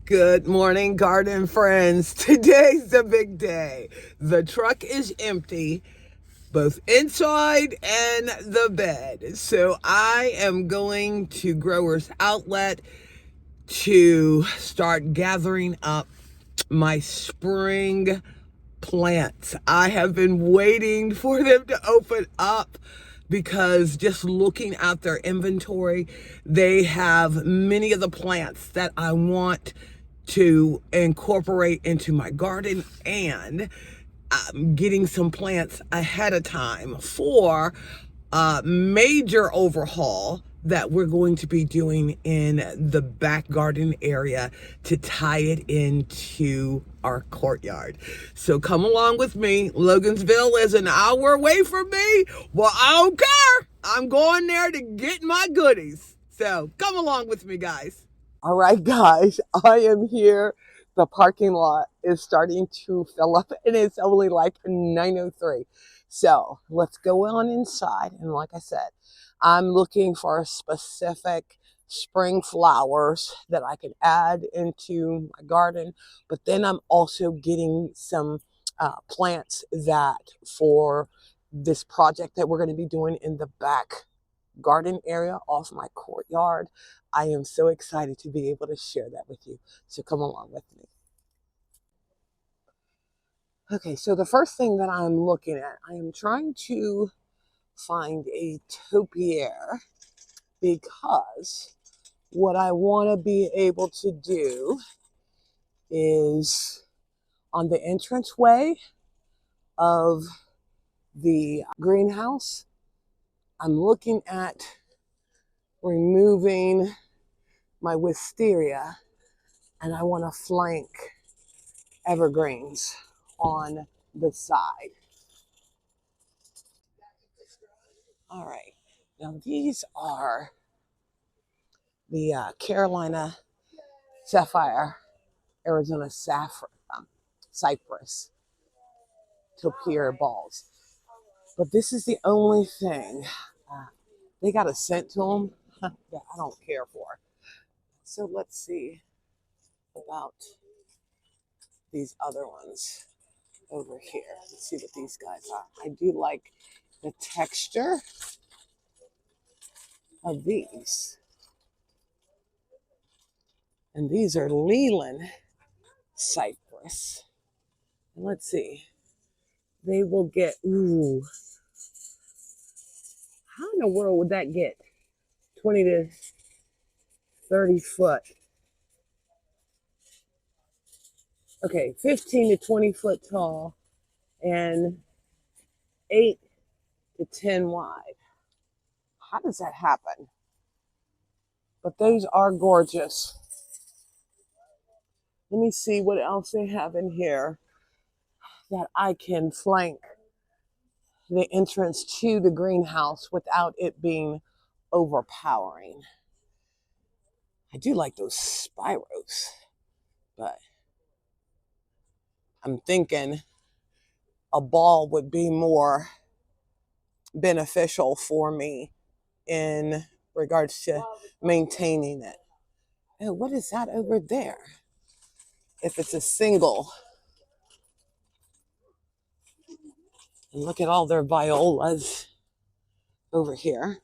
Good morning, garden friends. Today's the big day. The truck is empty, both inside and the bed. So I am going to Growers Outlet to start gathering up my spring plants. I have been waiting for them to open up because just looking at their inventory, they have many of the plants that I want to incorporate into my garden, and I'm getting some plants ahead of time for a major overhaul that we're going to be doing in the back garden area to tie it into our courtyard. So come along with me. Logansville is an hour away from me. Well, I don't care. I'm going there to get my goodies. So come along with me, guys. All right, guys, I am here. The parking lot is starting to fill up, and it's only like 9:03. So let's go on inside. And like I said, I'm looking for specific spring flowers that I can add into my garden. But then I'm also getting some plants that for this project that we're going to be doing in the back garden area off my courtyard. I am so excited to be able to share that with you. So come along with me. Okay, so the first thing that I'm looking at, I am trying to find a topiary because what I want to be able to do is on the entranceway of the greenhouse, I'm looking at removing my wisteria, and I want to flank evergreens on the side. All right, now these are the Carolina Sapphire, Arizona Cypress topiary balls. But this is the only thing. They got a scent to them that I don't care for. So let's see about these other ones over here. Let's see what these guys are. I do like the texture of these. And these are Leland cypress. And let's see. They will get, ooh, how in the world would that get 20 to 30 foot? Okay, 15 to 20 foot tall and 8 to 10 wide. How does that happen? But those are gorgeous. Let me see what else they have in here that I can flank the entrance to the greenhouse without it being overpowering. I do like those spiros, but I'm thinking a ball would be more beneficial for me in regards to maintaining it. Oh, what is that over there? If it's a single, and look at all their violas over here.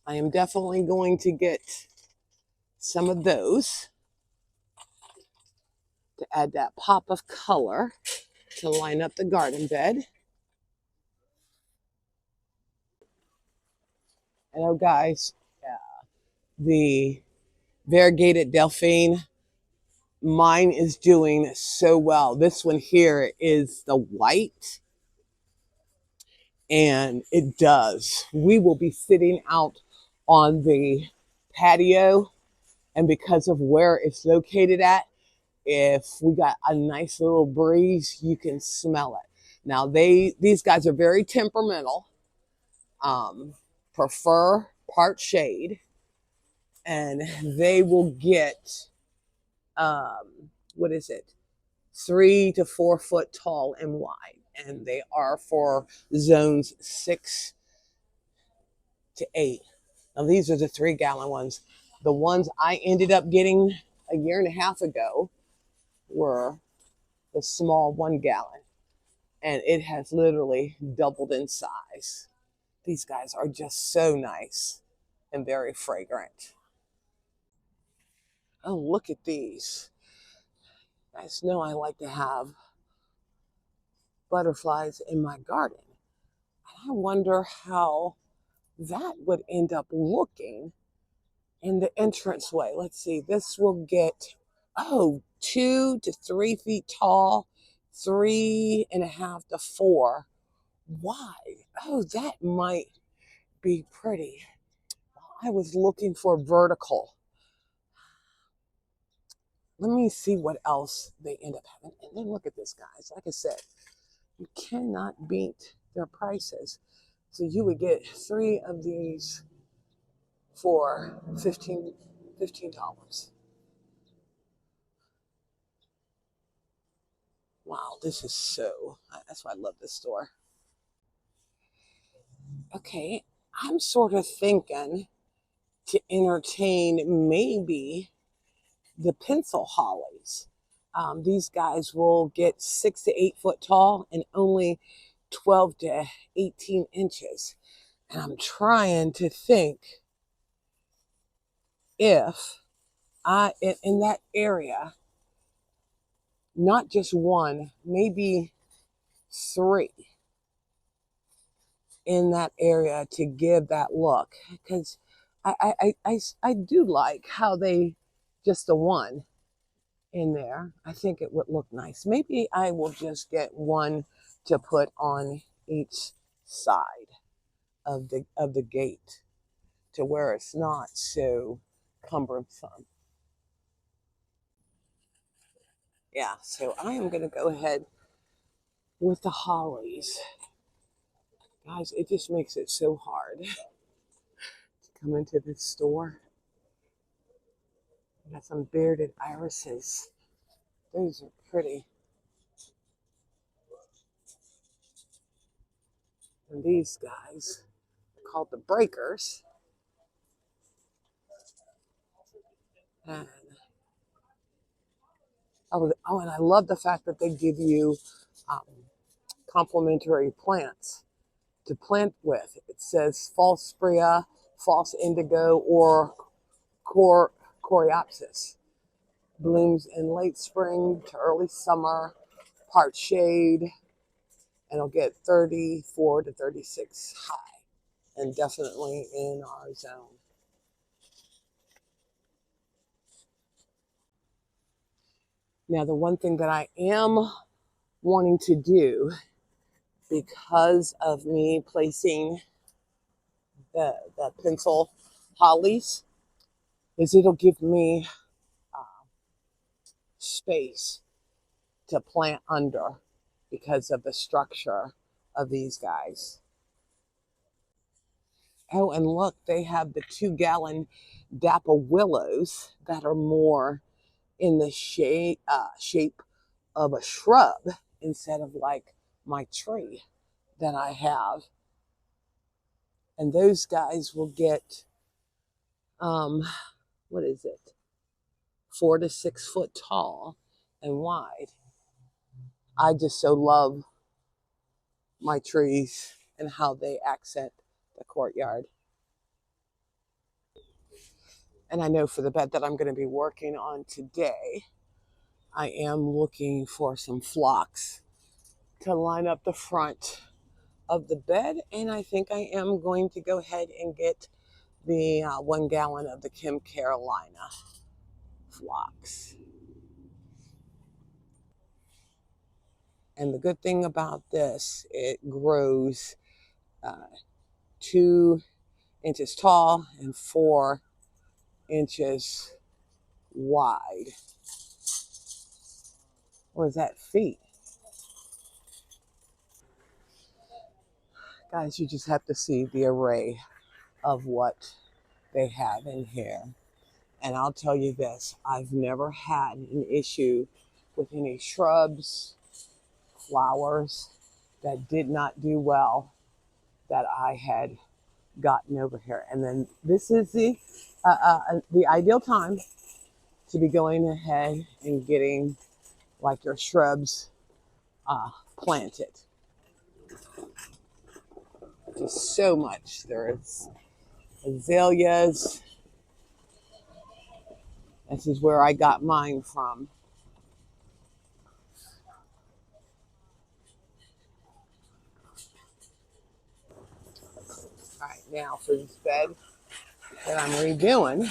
I am definitely going to get some of those to add that pop of color to line up the garden bed. And oh, guys, the variegated Delphine, mine is doing so well. This one here is the white, and it does. We will be sitting out on the patio, and because of where it's located at, if we got a nice little breeze, you can smell it. Now these guys are very temperamental, prefer part shade, and they will get what is it, 3 to 4 foot tall and wide, and they are for zones 6 to 8. Now these are the 3-gallon ones. The ones I ended up getting a year and a half ago were the small 1 gallon, and it has literally doubled in size. These guys are just so nice and very fragrant. Oh, look at these. You guys know I like to have butterflies in my garden. I wonder how that would end up looking in the entranceway. Let's see, this will get, 2 to 3 feet tall, 3.5 to 4 wide. Oh, that might be pretty. I was looking for vertical. Let me see what else they end up having. And then look at this, guys. Like I said, you cannot beat their prices. So you would get 3 of these for $15. Wow, this is that's why I love this store. Okay, I'm sort of thinking to entertain maybe the pencil hollies. These guys will get 6 to 8 foot tall and only 12 to 18 inches. And I'm trying to think if in that area, not just one, maybe 3 in that area to give that look. Because I do like how they, just the one in there, I think it would look nice. Maybe I will just get one to put on each side of the gate to where it's not so cumbersome. Yeah, so I am going to go ahead with the hollies. Guys, it just makes it so hard to come into this store. We got some bearded irises. Those are pretty. And these guys are called the breakers. And and I love the fact that they give you um, complimentary plants to plant with. It says false sprea, false indigo, or coreopsis. Blooms in late spring to early summer, part shade, and it'll get 34 to 36 high, and definitely in our zone. Now, the one thing that I am wanting to do, because of me placing the pencil hollies, is it'll give me space to plant under because of the structure of these guys. Oh, and look, they have the 2 gallon dapple willows that are more in the shape of a shrub instead of like my tree that I have. And those guys will get, what is it? 4 to 6 foot tall and wide. I just so love my trees and how they accent the courtyard. And I know for the bed that I'm going to be working on today, I am looking for some phlox to line up the front of the bed. And I think I am going to go ahead and get the 1 gallon of the Kim Carolina phlox. And the good thing about this, it grows 2 inches tall and 4 inches wide. Or is that feet? Guys, you just have to see the array of what they have in here. And I'll tell you this, I've never had an issue with any shrubs, flowers that did not do well that I had gotten over here. And then this is the ideal time to be going ahead and getting like your shrubs planted. Just so much. There's azaleas. This is where I got mine from. All right, now for this bed that I'm redoing,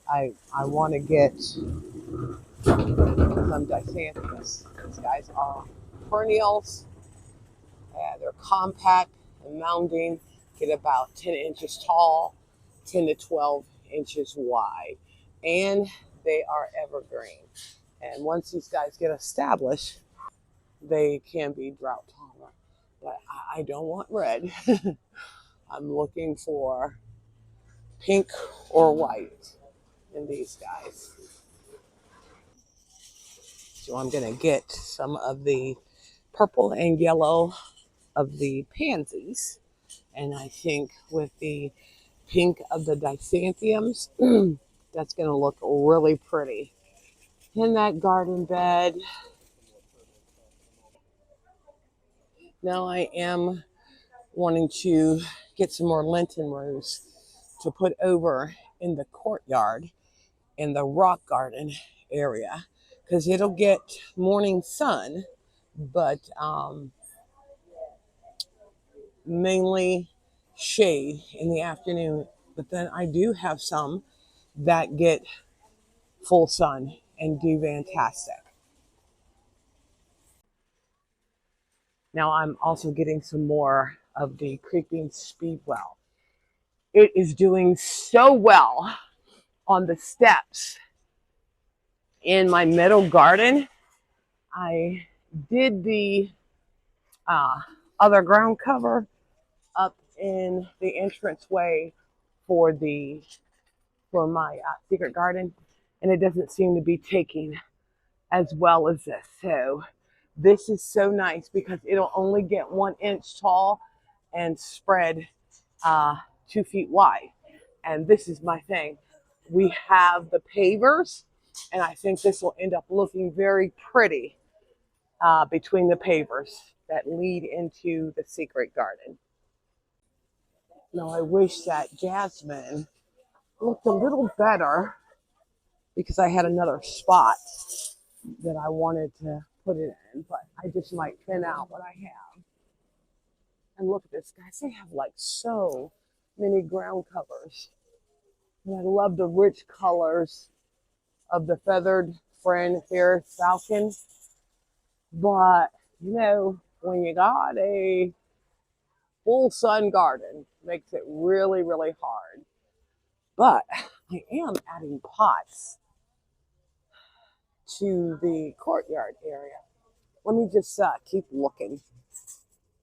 I want to get some dianthus. These guys are perennials. They're compact and mounding, get about 10 inches tall, 10 to 12 inches wide, and they are evergreen. And once these guys get established, they can be drought tolerant. But I don't want red. I'm looking for pink or white in these guys. So I'm going to get some of the purple and yellow of the pansies. And I think with the pink of the dianthus, that's going to look really pretty in that garden bed. Now I am wanting to get some more Lenten rose to put over in the courtyard in the rock garden area because it'll get morning sun, but mainly shade in the afternoon. But then I do have some that get full sun and do fantastic. Now I'm also getting some more of the creeping speedwell. It is doing so well on the steps in my middle garden. I did the other ground cover up in the entranceway for my secret garden, and it doesn't seem to be taking as well as this. So this is so nice because it'll only get 1 inch tall and spread 2 feet wide. And this is my thing. We have the pavers, and I think this will end up looking very pretty between the pavers that lead into the secret garden. Now I wish that jasmine looked a little better because I had another spot that I wanted to put it in, but I just might thin out what I have. And look at this, guys. They have like so many ground covers. And I love the rich colors of the feathered friend here, falcon. But, you know, when you got a full sun garden, it makes it really, really hard. But I am adding pots to the courtyard area. Let me just keep looking.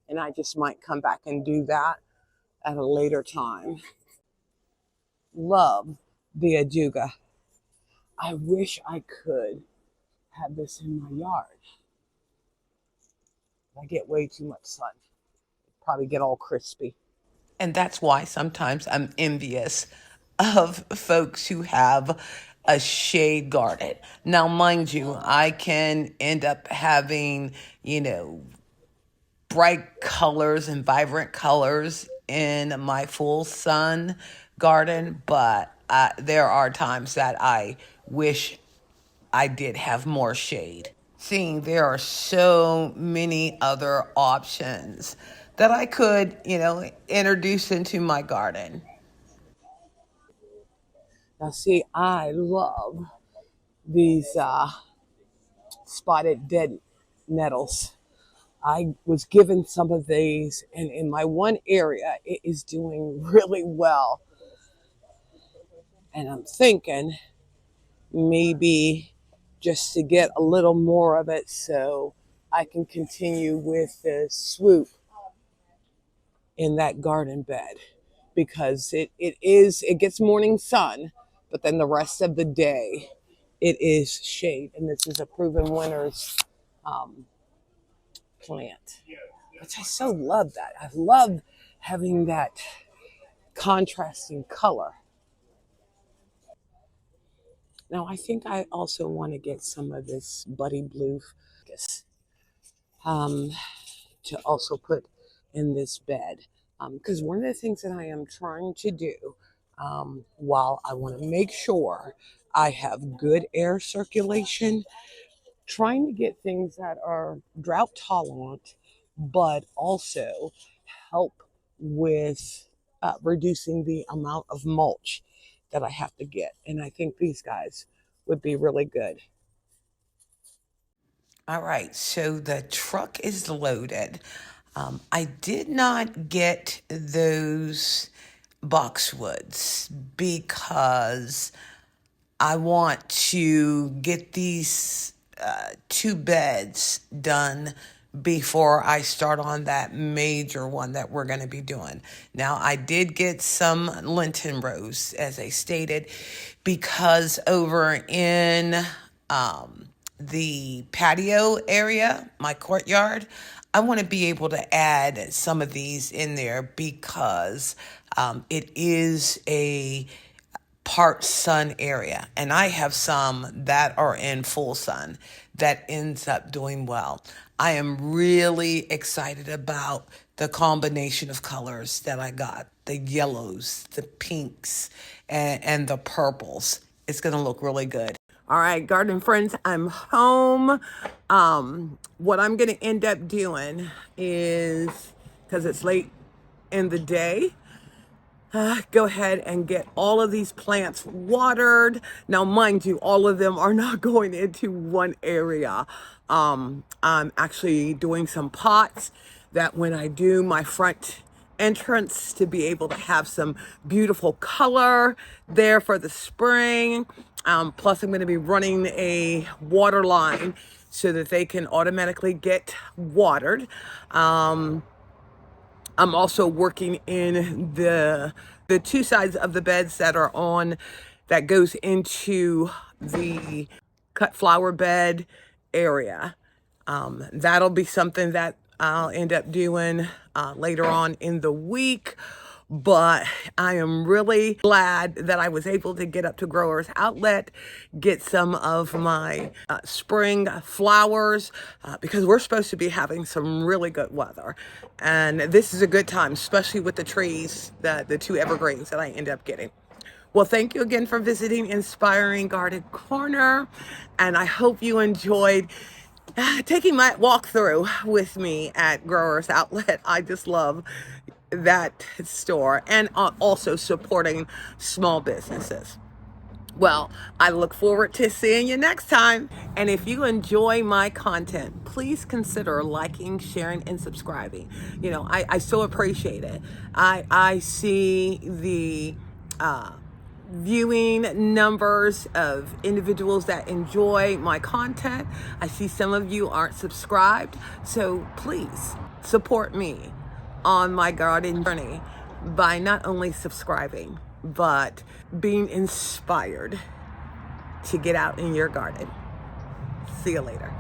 And I just might come back and do that at a later time. Love the ajuga. I wish I could have this in my yard. I get way too much sun. Probably get all crispy. And that's why sometimes I'm envious of folks who have a shade garden. Now, mind you, I can end up having, bright colors and vibrant colors in my full sun garden, but there are times that I wish I did have more shade. Seeing there are so many other options that I could, introduce into my garden. Now, see, I love these spotted dead nettles. I was given some of these, and in my one area, it is doing really well. And I'm thinking maybe just to get a little more of it so I can continue with the swoop in that garden bed because it gets morning sun, but then the rest of the day it is shade. And this is a proven winner's plant. Which I so love that. I love having that contrasting color. Now I think I also want to get some of this buddy blue um, to also put in this bed. Because one of the things that I am trying to do, while I want to make sure I have good air circulation, trying to get things that are drought tolerant, but also help with reducing the amount of mulch that I have to get. And I think these guys would be really good. All right, so the truck is loaded. I did not get those boxwoods because I want to get these two beds done before I start on that major one that we're going to be doing. Now, I did get some Lenten rows, as I stated, because over in the patio area, my courtyard, I want to be able to add some of these in there because it is a part sun area, and I have some that are in full sun that ends up doing well. I am really excited about the combination of colors that I got, the yellows, the pinks, and the purples. It's going to look really good. All right, garden friends, I'm home. What I'm going to end up doing is, because it's late in the day, go ahead and get all of these plants watered. Now, mind you, all of them are not going into one area. I'm actually doing some pots that when I do my front entrance to be able to have some beautiful color there for the spring. Plus, I'm going to be running a water line so that they can automatically get watered. I'm also working in the two sides of the beds that are on, that goes into the cut flower bed area. That'll be something that I'll end up doing later on in the week. But I am really glad that I was able to get up to Growers Outlet, get some of my spring flowers, because we're supposed to be having some really good weather. And this is a good time, especially with the trees, the two evergreens that I end up getting. Well, thank you again for visiting Inspiring Garden Corner. And I hope you enjoyed taking my walkthrough with me at Growers Outlet. I just love that store, and also supporting small businesses. Well, I look forward to seeing you next time. And if you enjoy my content, please consider liking, sharing, and subscribing. You know, I so appreciate it. I see the viewing numbers of individuals that enjoy my content. I see some of you aren't subscribed, so please support me on my garden journey by not only subscribing, but being inspired to get out in your garden. See you later.